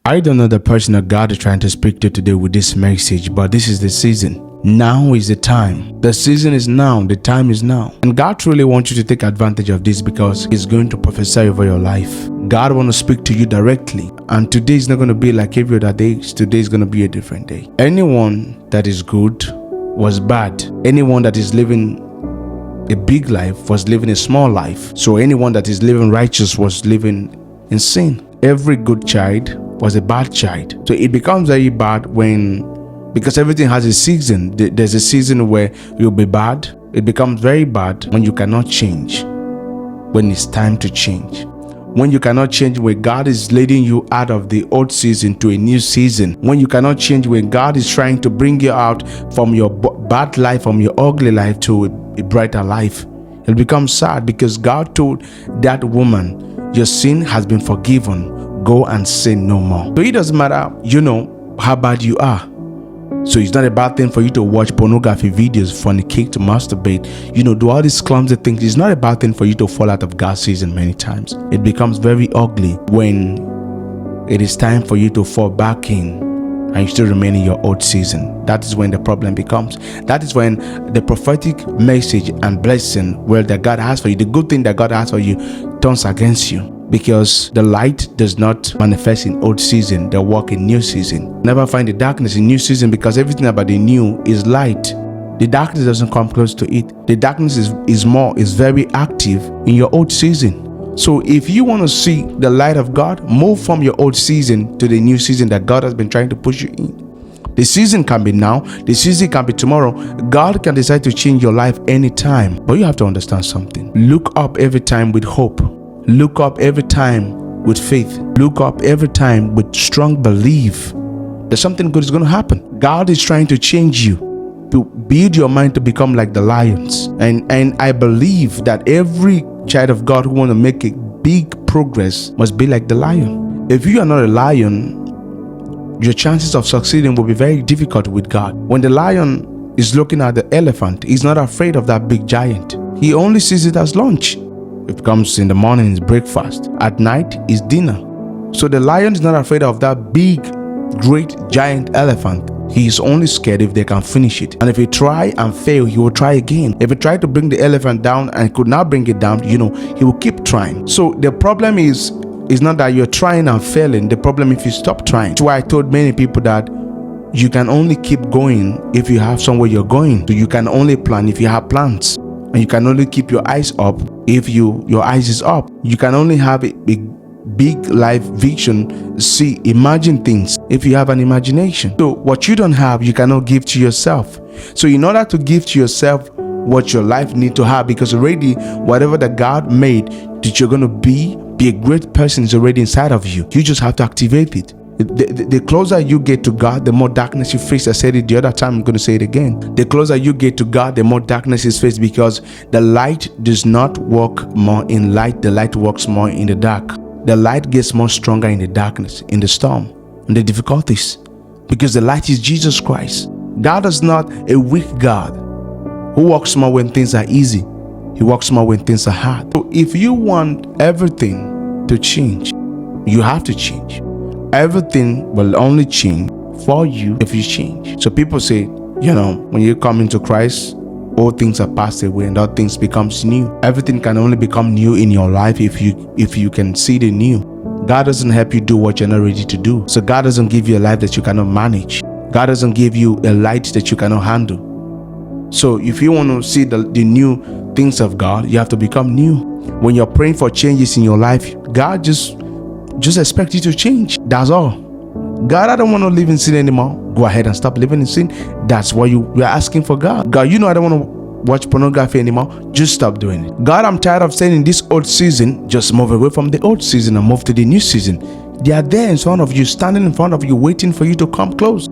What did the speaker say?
I don't know the person that God is trying to speak to today with this message, but this is the season. Now is the time. The season is now. The time is now. And God truly wants you to take advantage of this because He's going to prophesy over your life. God wants to speak to you directly. And today is not going to be like every other day. Today is going to be a different day. Anyone that is good was bad. Anyone that is living a big life was living a small life. So anyone that is living righteous was living in sin. Every good child was a bad child. So it becomes very bad because everything has a season. There's a season where you'll be bad. It becomes very bad when you cannot change, when it's time to change. When you cannot change, when God is leading you out of the old season to a new season. When you cannot change, when God is trying to bring you out from your bad life, from your ugly life to a brighter life. It becomes sad because God told that woman, your sin has been forgiven. Go and sin no more. So it doesn't matter, how bad you are. So it's not a bad thing for you to watch pornography videos, fornicate, to masturbate, do all these clumsy things. It's not a bad thing for you to fall out of God's season many times. It becomes very ugly when it is time for you to fall back in and you still remain in your old season. That is when the problem becomes. That is when the prophetic message and blessing, that God has for you, the good thing that God has for you, turns against you. Because the light does not manifest in old season, they walk in new season. Never find the darkness in new season because everything about the new is light. The darkness doesn't come close to it. The darkness is very active in your old season. So if you want to see the light of God, move from your old season to the new season that God has been trying to push you in. The season can be now, the season can be tomorrow. God can decide to change your life anytime. But you have to understand something. Look up every time with hope. Look up every time with faith. Look up every time with strong belief that something good is going to happen. God is trying to change you, to build your mind to become like the lions. And I believe that every child of God who want to make a big progress must be like the lion. If you are not a lion, your chances of succeeding will be very difficult with God. When the lion is looking at the elephant, he's not afraid of that big giant. He only sees it as lunch. It comes in the morning, it's breakfast. At night, is dinner. So the lion is not afraid of that big, great, giant elephant. He is only scared if they can finish it. And if he try and fail, he will try again. If he try to bring the elephant down and could not bring it down, he will keep trying. So the problem is not that you're trying and failing. The problem is if you stop trying. That's why I told many people that you can only keep going if you have somewhere you're going. So you can only plan if you have plans. And you can only keep your eyes up if your eyes is up. You can only have a big life vision, imagine things if you have an imagination. So what you don't have, you cannot give to yourself. So in order to give to yourself what your life need to have, because already whatever that God made that you're going to be a great person is already inside of you. You just have to activate it. The closer you get to God, the more darkness you face. I said it the other time, I'm going to say it again. The closer you get to God, the more darkness is faced, because the light does not work more in light. The light works more in the dark. The light gets more stronger in the darkness, in the storm, in the difficulties, because the light is Jesus Christ. God is not a weak God who works more when things are easy. He works more when things are hard. So if you want everything to change, you have to change. Everything will only change for you if you change. So people say, when you come into Christ, all things are passed away and all things becomes new. Everything can only become new in your life if you can see the new. God doesn't help you do what you're not ready to do. So God doesn't give you a life that you cannot manage. God doesn't give you a light that you cannot handle. So if you want to see the new things of God, you have to become new. When you're praying for changes in your life, God just expect you to change. That's all. God, I don't want to live in sin anymore. Go ahead and stop living in sin. That's what you're asking for God. God, I don't want to watch pornography anymore. Just stop doing it. God, I'm tired of staying in this old season. Just move away from the old season and move to the new season. They are there in front of you, standing in front of you, waiting for you to come close.